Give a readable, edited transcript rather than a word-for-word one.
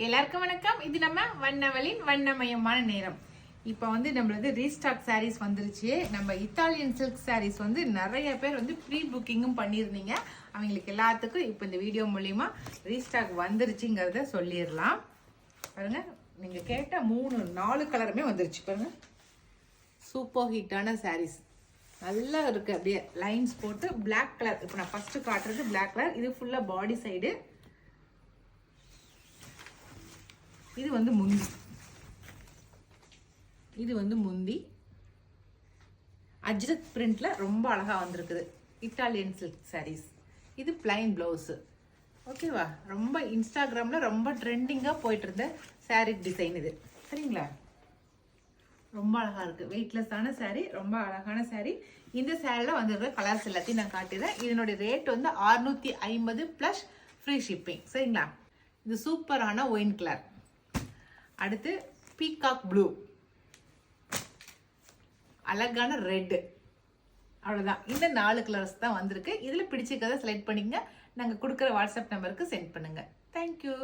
எல்லாருக்கும் வணக்கம். இது நம்ம வண்ணவளின் வண்ணமயமான நேரம். இப்போ நம்மளது ரீஸ்டாக் சாரீஸ் வந்துருச்சு. நம்ம இத்தாலியன் சில்க் சாரீஸ் நிறைய பேர் ப்ரீ புக்கிங்கும் பண்ணியிருந்தீங்க. அவங்களுக்கு எல்லாத்துக்கும் இப்போ இந்த வீடியோ மூலியமா ரீஸ்டாக் வந்துருச்சுங்கிறத சொல்லிடலாம். பாருங்க, நீங்க கேட்ட 3-4 கலருமே வந்துருச்சு. பாருங்க, சூப்பர் ஹிட்டான சாரீஸ் நல்லா இருக்கு. அப்படியே லைன்ஸ் போட்டு பிளாக் கலர். இப்போ நான் ஃபர்ஸ்ட் காட்டுறது பிளாக் கலர். இது ஃபுல்லா பாடி சைடு. இது முந்தி. இது முந்தி அஜ்ரக் பிரிண்ட்ல ரொம்ப அழகா வந்திருக்குது. Italian silk saris. இது பிளைன் பிளவுஸ். ஓகேவா? ரொம்ப இன்ஸ்டாகிராம்ல ரொம்ப ட்ரெண்டிங்கா போயிட்டு இருந்த சாரீ டிசைன் இது. சரிங்களா? ரொம்ப அழகா இருக்கு. வெயிட்லெஸ்ஸான சாரீ, ரொம்ப அழகான சாரீ. இந்த சாரில வந்திருக்கிற கலர்ஸ் எல்லாத்தையும் நான் காட்டிடுறேன். இதனுடைய ரேட் 650 பிளஸ் ஃப்ரீ ஷிப்பிங். சரிங்களா? இது சூப்பரான ஒயின் கலர். அடுத்து பீகாக் ப்ளூ, அழகான ரெட். அவ்வளவுதான். இந்த 4 கலர்ஸ் தான் வந்திருக்கு. இதுல பிடிச்சிருக்கதை செலக்ட் பண்ணிக்கங்க. நாங்க கொடுக்குற வாட்ஸ்அப் நம்பருக்கு சென்ட் பண்ணுங்க. தேங்க்யூ.